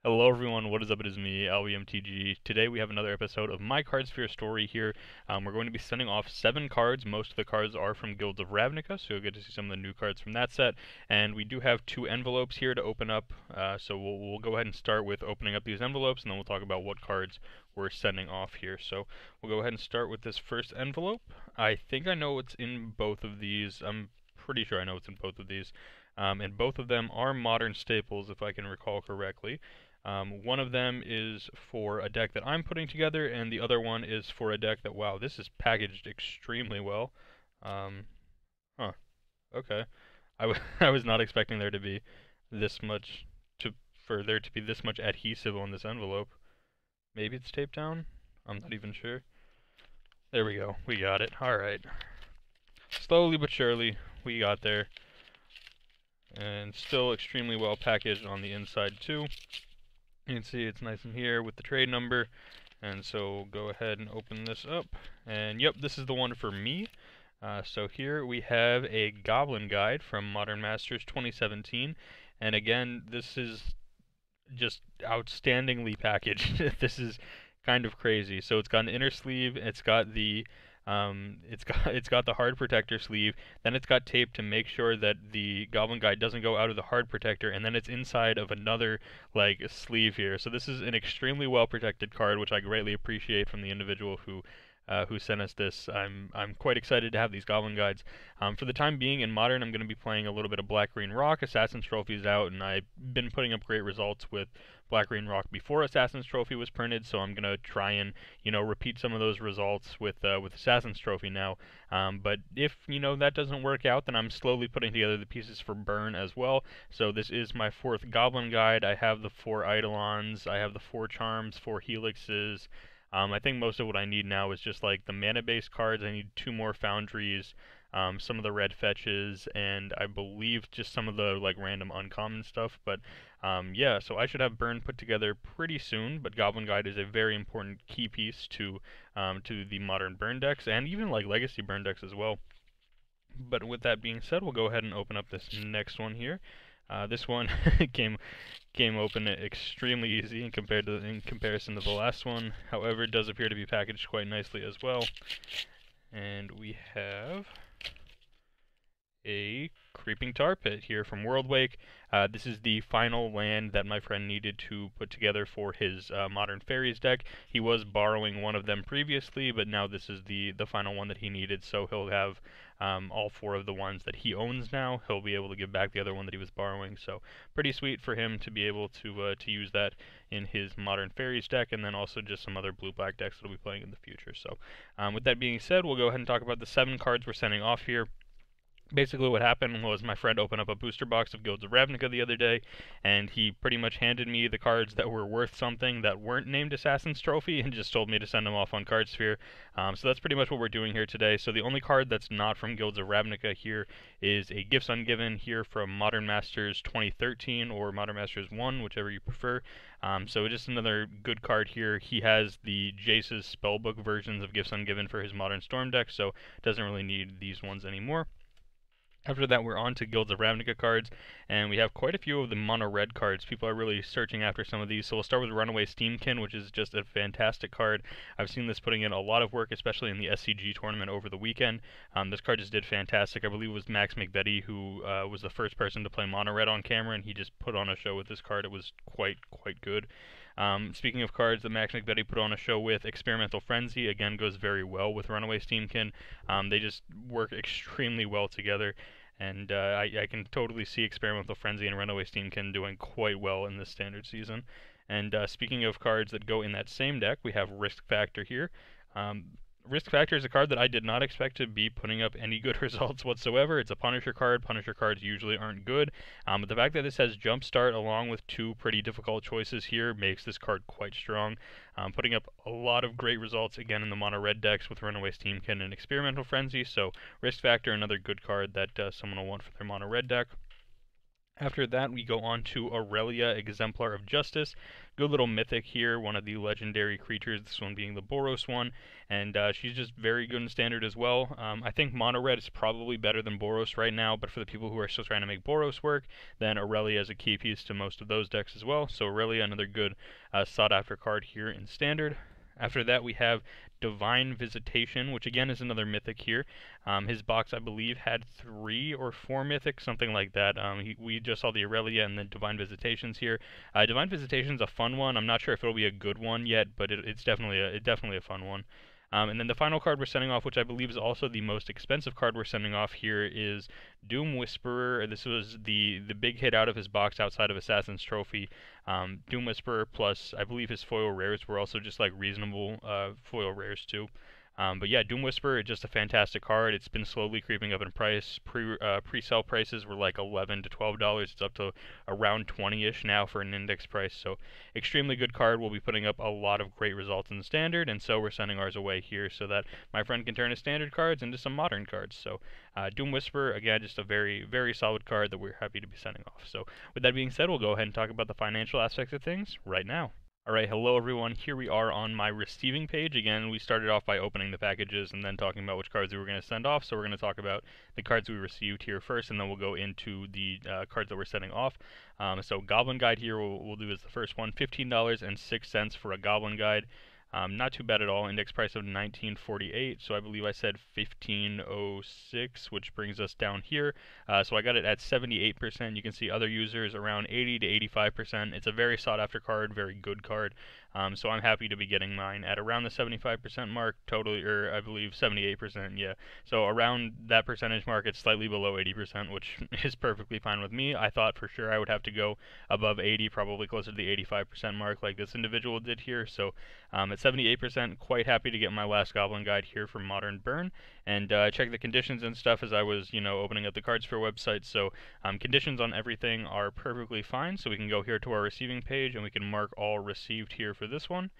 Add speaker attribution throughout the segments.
Speaker 1: Hello everyone, what is up? It is me, AlbyMTG. Today we have another episode of my Cardsphere story here. We're going to be sending off 7 cards. Most of the cards are from Guilds of Ravnica, so you'll get to see some of the new cards from that set. And we do have 2 envelopes here to open up, so we'll go ahead and start with opening up these envelopes, and then we'll talk about what cards we're sending off here. So we'll go ahead and start with this first envelope. I think I know what's in both of these. I'm pretty sure I know what's in both of these. And both of them are modern staples, if I can recall correctly. One of them is for a deck that I'm putting together, and the other one is for a deck that, wow, this is packaged extremely well. Um, huh, okay. I was not expecting there to be this much, for there to be this much adhesive on this envelope. Maybe it's taped down? I'm not even sure. There we go, we got it. Alright. Slowly but surely, we got there. And still extremely well packaged on the inside, too. You can see it's nice in here with the trade number, and so go ahead and open this up, and yep, this is the one for me. So here we have a Goblin Guide from Modern Masters 2017, and again, this is just outstandingly packaged. This is kind of crazy. So it's got an inner sleeve, it's got the it's got the hard protector sleeve, then it's got tape to make sure that the Goblin Guide doesn't go out of the hard protector, and then it's inside of another like sleeve here. So this is an extremely well protected card, which I greatly appreciate from the individual who sent us this. I'm quite excited to have these Goblin Guides. For the time being, in Modern, I'm going to be playing a little bit of Black Green Rock. Assassin's Trophy's out, and I've been putting up great results with Black Green Rock before Assassin's Trophy was printed, so I'm going to try and, repeat some of those results with Assassin's Trophy now. But if, that doesn't work out, then I'm slowly putting together the pieces for Burn as well. So this is my 4th Goblin Guide. I have the 4 Eidolons, I have the 4 Charms, 4 Helixes. I think most of what I need now is just like the mana-based cards. I need 2 more Foundries, some of the red fetches, and I believe just some of the like random uncommon stuff. But yeah, so I should have Burn put together pretty soon. But Goblin Guide is a very important key piece to the modern Burn decks, and even like Legacy Burn decks as well. But with that being said, we'll go ahead and open up this next one here. This one came open extremely easy in comparison to the last one. However, it does appear to be packaged quite nicely as well. And we have a Creeping Tar Pit here from Worldwake. This is the final land that my friend needed to put together for his Modern Fairies deck. He was borrowing one of them previously, but now this is the final one that he needed, so he'll have all 4 of the ones that he owns now. He'll be able to give back the other one that he was borrowing, so pretty sweet for him to be able to use that in his Modern Fairies deck, and then also just some other blue-black decks that he'll be playing in the future. So with that being said, we'll go ahead and talk about the 7 cards we're sending off here. Basically what happened was my friend opened up a booster box of Guilds of Ravnica the other day, and he pretty much handed me the cards that were worth something that weren't named Assassin's Trophy, and just told me to send them off on Cardsphere. So that's pretty much what we're doing here today. So the only card that's not from Guilds of Ravnica here is a Gifts Ungiven here from Modern Masters 2013, or Modern Masters 1, whichever you prefer. So just another good card here. He has the Jace's Spellbook versions of Gifts Ungiven for his Modern Storm deck, so doesn't really need these ones anymore. After that, we're on to Guilds of Ravnica cards, and we have quite a few of the mono-red cards. People are really searching after some of these, so we'll start with Runaway Steamkin, which is just a fantastic card. I've seen this putting in a lot of work, especially in the SCG tournament over the weekend. This card just did fantastic. I believe it was Max McBetty who was the first person to play mono-red on camera, and he just put on a show with this card. It was quite good. Speaking of cards that Max McBetty put on a show with, Experimental Frenzy, again, goes very well with Runaway Steamkin. They just work extremely well together, and I can totally see Experimental Frenzy and Runaway Steamkin doing quite well in this standard season. And speaking of cards that go in that same deck, we have Risk Factor here. Risk Factor is a card that I did not expect to be putting up any good results whatsoever. It's a Punisher card. Punisher cards usually aren't good, but the fact that this has Jumpstart along with 2 pretty difficult choices here makes this card quite strong. Putting up a lot of great results again in the mono red decks with Runaway Steamkin and Experimental Frenzy, so Risk Factor, another good card that someone will want for their mono red deck. After that, we go on to Aurelia, Exemplar of Justice. Good little mythic here, one of the legendary creatures, this one being the Boros one, and she's just very good in Standard as well. I think Mono Red is probably better than Boros right now, but for the people who are still trying to make Boros work, then Aurelia is a key piece to most of those decks as well. So Aurelia, another good sought-after card here in Standard. After that, we have Divine Visitation, which again is another mythic here. His box, I believe, had 3 or 4 mythics, something like that. We just saw the Aurelia and the Divine Visitations here. Divine Visitation's a fun one. I'm not sure if it'll be a good one yet, but it's definitely a fun one. And then the final card we're sending off, which I believe is also the most expensive card we're sending off here, is Doom Whisperer. This was the big hit out of his box outside of Assassin's Trophy. Doom Whisperer plus, I believe his foil rares were also just like reasonable foil rares too. But yeah, Doom Whisperer, just a fantastic card. It's been slowly creeping up in price. Pre-sale prices were like $11 to $12. It's up to around 20-ish now for an index price. So extremely good card. We'll be putting up a lot of great results in Standard, and so we're sending ours away here so that my friend can turn his Standard cards into some Modern cards. So Doom Whisperer, again, just a very, very solid card that we're happy to be sending off. So with that being said, we'll go ahead and talk about the financial aspects of things right now. Alright, hello everyone, here we are on my receiving page. Again, we started off by opening the packages and then talking about which cards we were going to send off, so we're going to talk about the cards we received here first, and then we'll go into the cards that we're sending off. So Goblin Guide here we'll do as the first one, $15.06 for a Goblin Guide. Not too bad at all. Index price of $19.48, so I believe I said $15.06, which brings us down here. So I got it at 78%. You can see other users around 80 to 85%. It's a very sought after card, very good card. So I'm happy to be getting mine at around the 75% mark, totally, or I believe 78%, yeah. So around that percentage mark, it's slightly below 80%, which is perfectly fine with me. I thought for sure I would have to go above 80, probably closer to the 85% mark like this individual did here. So at 78%, quite happy to get my last Goblin Guide here from Modern Burn, and check the conditions and stuff as I was, opening up the Cardsphere website. So conditions on everything are perfectly fine, so we can go here to our receiving page and we can mark all received here for this one.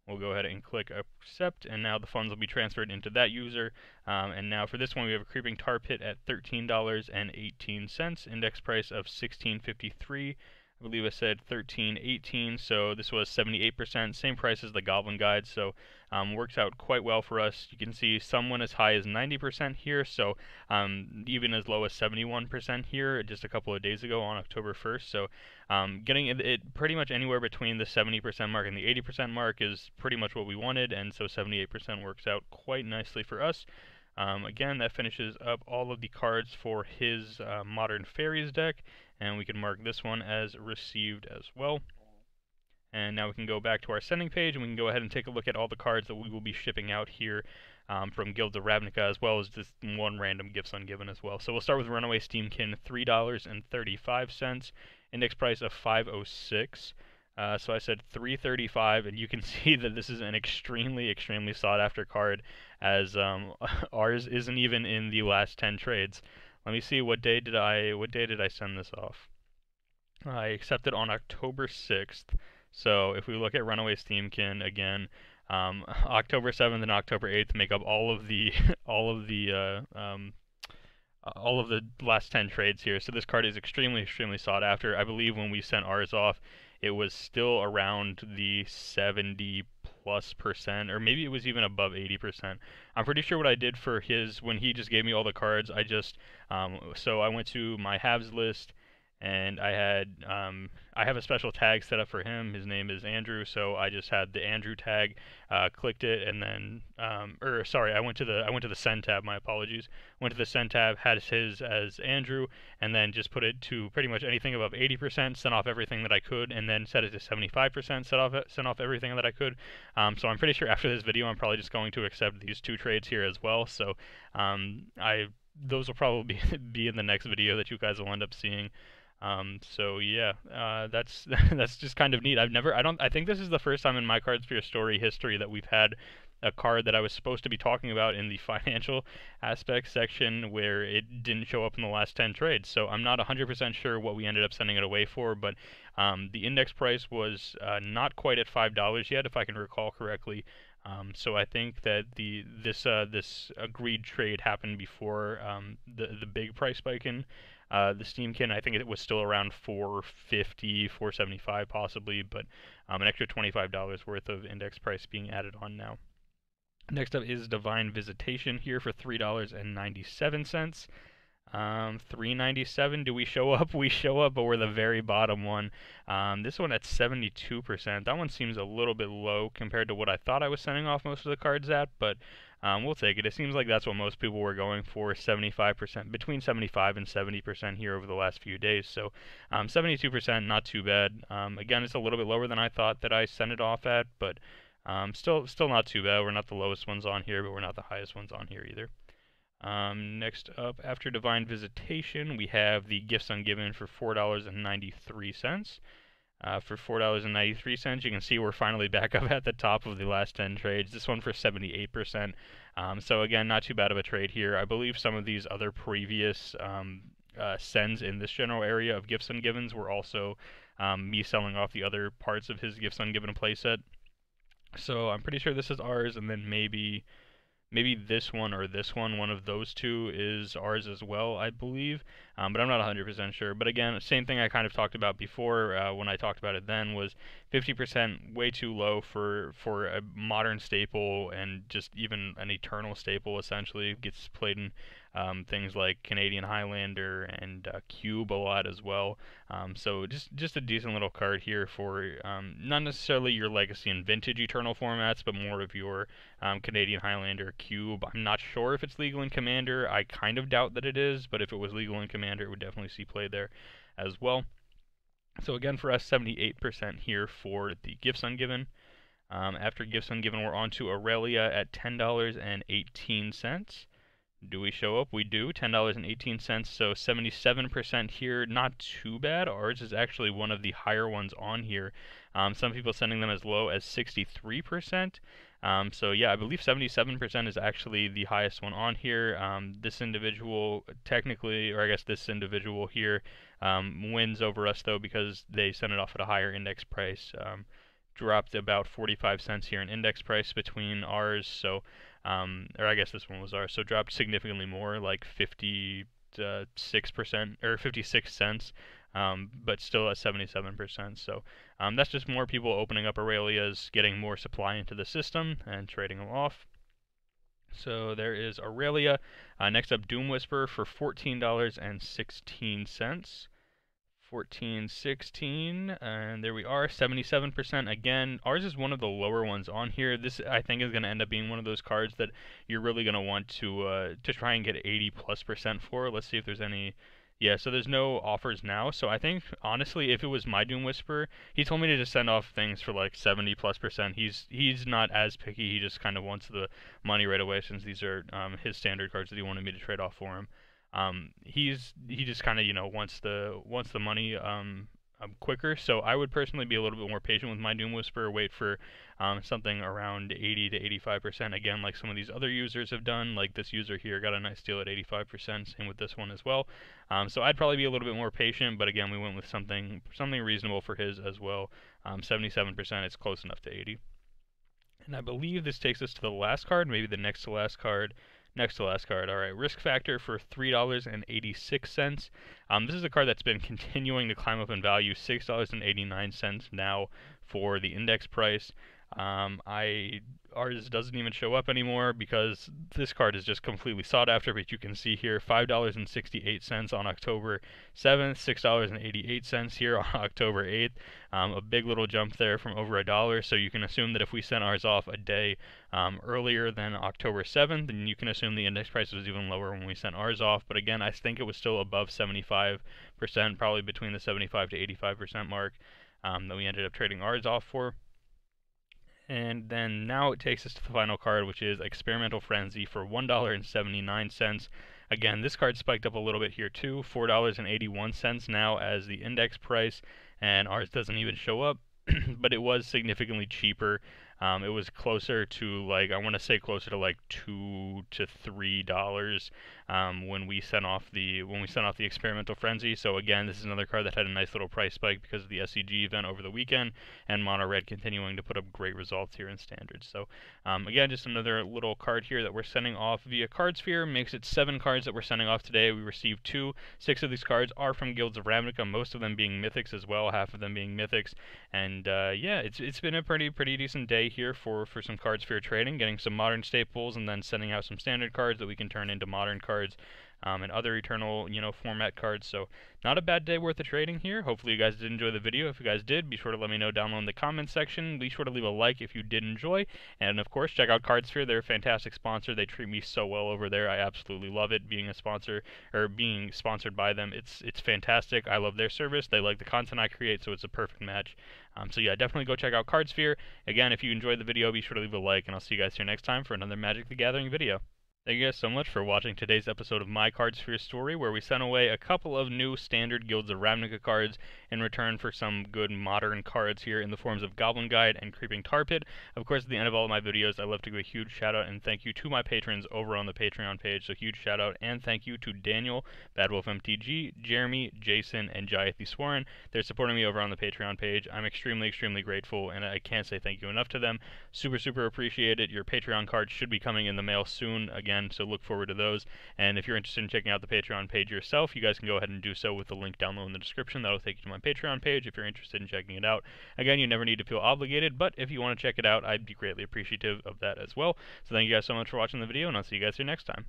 Speaker 1: We'll go ahead and click accept, and now the funds will be transferred into that user. And now for this one, we have a Creeping Tar Pit at $13.18, index price of $16.53. I believe I said 13.18, so this was 78%, same price as the Goblin Guide, so works out quite well for us. You can see some went as high as 90% here, so even as low as 71% here just a couple of days ago on October 1st. So getting it pretty much anywhere between the 70% mark and the 80% mark is pretty much what we wanted, and so 78% works out quite nicely for us. Again, that finishes up all of the cards for his Modern Fairies deck, and we can mark this one as received as well. And now we can go back to our sending page, and we can go ahead and take a look at all the cards that we will be shipping out here from Guilds of Ravnica, as well as this one random Gifts Ungiven as well. So we'll start with Runaway Steamkin, $3.35, index price of $5.06. So I said $3.35, and you can see that this is an extremely, extremely sought-after card, as ours isn't even in the last 10 trades. Let me see, what day did I send this off? I accepted on October 6th. So if we look at Runaway Steamkin again, October 7th and October 8th make up all of the last 10 trades here. So this card is extremely, extremely sought after. I believe when we sent ours off, it was still around the 70+%, or maybe it was even above 80%. I'm pretty sure what I did for his, when he just gave me all the cards, I just, so I went to my halves list, and I have a special tag set up for him. His name is Andrew, so I just had the Andrew tag, clicked it, and then, I went to the send tab. My apologies. Went to the send tab, had his as Andrew, and then just put it to pretty much anything above 80%. Sent off everything that I could, and then set it to 75%. Sent off everything that I could. So I'm pretty sure after this video, I'm probably just going to accept these 2 trades here as well. So those will probably be in the next video that you guys will end up seeing. So yeah, that's that's just kind of neat. I think this is the first time in my Cardsphere story history that we've had a card that I was supposed to be talking about in the financial aspect section where it didn't show up in the last 10 trades. So I'm not 100% sure what we ended up sending it away for, but the index price was not quite at $5 yet, if I can recall correctly. So I think that this agreed trade happened before the big price spike in the Steamkin. I think it was still around 450, 475 possibly, but an extra $25 worth of index price being added on now. Next up is Divine Visitation here for $3.97. 397. Do we show up? We show up, but we're the very bottom one. This one at 72%. That one seems a little bit low compared to what I thought I was sending off most of the cards at, but we'll take it. It seems like that's what most people were going for, 75%, between 75 and 70% here over the last few days. So 72%, not too bad. Again, it's a little bit lower than I thought that I sent it off at, but still not too bad. We're not the lowest ones on here, but we're not the highest ones on here either. Next up, after Divine Visitation, we have the Gifts Ungiven for $4.93. For $4.93, you can see we're finally back up at the top of the last 10 trades. This one for 78%. So again, not too bad of a trade here. I believe some of these other previous sends in this general area of Gifts Ungivens were also me selling off the other parts of his Gifts Ungiven playset. So I'm pretty sure this is ours, and then maybe this one or this one of those two is ours as well, I believe, but I'm not 100% sure. But again, same thing I kind of talked about before when I talked about it then, was 50% way too low for a modern staple, and just even an eternal staple essentially. Gets played in things like Canadian Highlander and Cube a lot as well. So just a decent little card here for not necessarily your Legacy and Vintage Eternal formats, but more of your Canadian Highlander, Cube. I'm not sure if it's legal in Commander. I kind of doubt that it is, but if it was legal in Commander, it would definitely see play there as well. So again, for us, 78% here for the Gifts Ungiven. After Gifts Ungiven, we're on to Aurelia at $10.18. Do we show up? We do, $10.18, so 77% here, not too bad. Ours is actually one of the higher ones on here. Some people sending them as low as 63%. So yeah, I believe 77% is actually the highest one on here. This individual technically, or I guess this individual here, wins over us though, because they sent it off at a higher index price. Dropped about 45 cents here in index price between ours, so or I guess this one was ours, so dropped significantly more, like 56% or 56 cents, but still at 77%. So that's just more people opening up Aurelias, getting more supply into the system, and trading them off. So there is Aurelia. Next up, Doom Whisperer for $14.16. 1416, and there we are, 77%. Again, ours is one of the lower ones on here. This, I think, is going to end up being one of those cards that you're really going to want to try and get 80+% for. Let's see if there's any. Yeah, so there's no offers now. So I think, honestly, if it was my Doom Whisperer, he told me to just send off things for like 70+%. He's not as picky. He just kind of wants the money right away, since these are his standard cards that he wanted me to trade off for him. He just kind of, you know, wants the money quicker. So I would personally be a little bit more patient with my Doom Whisperer, wait for something around 80 to 85%. Again, like some of these other users have done. Like this user here got a nice deal at 85%. Same with this one as well. So I'd probably be a little bit more patient, but again, we went with something reasonable for his as well. 77%. It's close enough to 80. And I believe this takes us to the last card, maybe the next to last card. Next to last card. All right, Risk Factor for $3.86. This is a card that's been continuing to climb up in value, $6.89 now for the index price. Ours doesn't even show up anymore because this card is just completely sought after, but you can see here $5.68 on October 7th, $6.88 here on October 8th. A big little jump there from over $1, so you can assume that if we sent ours off a day earlier than October 7th, then you can assume the index price was even lower when we sent ours off. But again, I think it was still above 75%, probably between the 75 to 85% mark that we ended up trading ours off for. And then now it takes us to the final card, which is Experimental Frenzy for $1.79. Again, this card spiked up a little bit here too, $4.81 now as the index price, and ours doesn't even show up, but it was significantly cheaper It was closer to like, I want to say closer to like $2 to $3 when we sent off the Experimental Frenzy. So again, this is another card that had a nice little price spike because of the SCG event over the weekend, and Mono Red continuing to put up great results here in Standard. So again, just another little card here that we're sending off via Cardsphere. Makes it 7 cards that we're sending off today. We received 2. 6 of these cards are from Guilds of Ravnica, most of them being mythics as well, half of them being mythics. And yeah, it's been a pretty decent day here for some Cardsphere trading, getting some modern staples and then sending out some standard cards that we can turn into modern cards. And other Eternal, format cards. So not a bad day worth of trading here. Hopefully you guys did enjoy the video. If you guys did, be sure to let me know down below in the comments section. Be sure to leave a like if you did enjoy. And of course, check out Cardsphere. They're a fantastic sponsor. They treat me so well over there. I absolutely love it being a sponsor, or being sponsored by them. It's fantastic. I love their service. They like the content I create, so it's a perfect match. So yeah, definitely go check out Cardsphere. Again, if you enjoyed the video, be sure to leave a like, and I'll see you guys here next time for another Magic the Gathering video. Thank you guys so much for watching today's episode of My Cardsphere Story, where we sent away a couple of new standard Guilds of Ravnica cards in return for some good modern cards here in the forms of Goblin Guide and Creeping Tar Pit. Of course, at the end of all of my videos, I love to give a huge shout out and thank you to my patrons over on the Patreon page. So huge shout out and thank you to Daniel, BadWolfMTG, Jeremy, Jason, and Jayathi Swaran. They're supporting me over on the Patreon page. I'm extremely grateful, and I can't say thank you enough to them. Super appreciate it. Your Patreon cards should be coming in the mail soon again, so look forward to those. And if you're interested in checking out the Patreon page yourself, you guys can go ahead and do so with the link down below in the description. That'll take you to my Patreon page if you're interested in checking it out. Again, you never need to feel obligated, but if you want to check it out, I'd be greatly appreciative of that as well. So thank you guys so much for watching the video, and I'll see you guys here next time.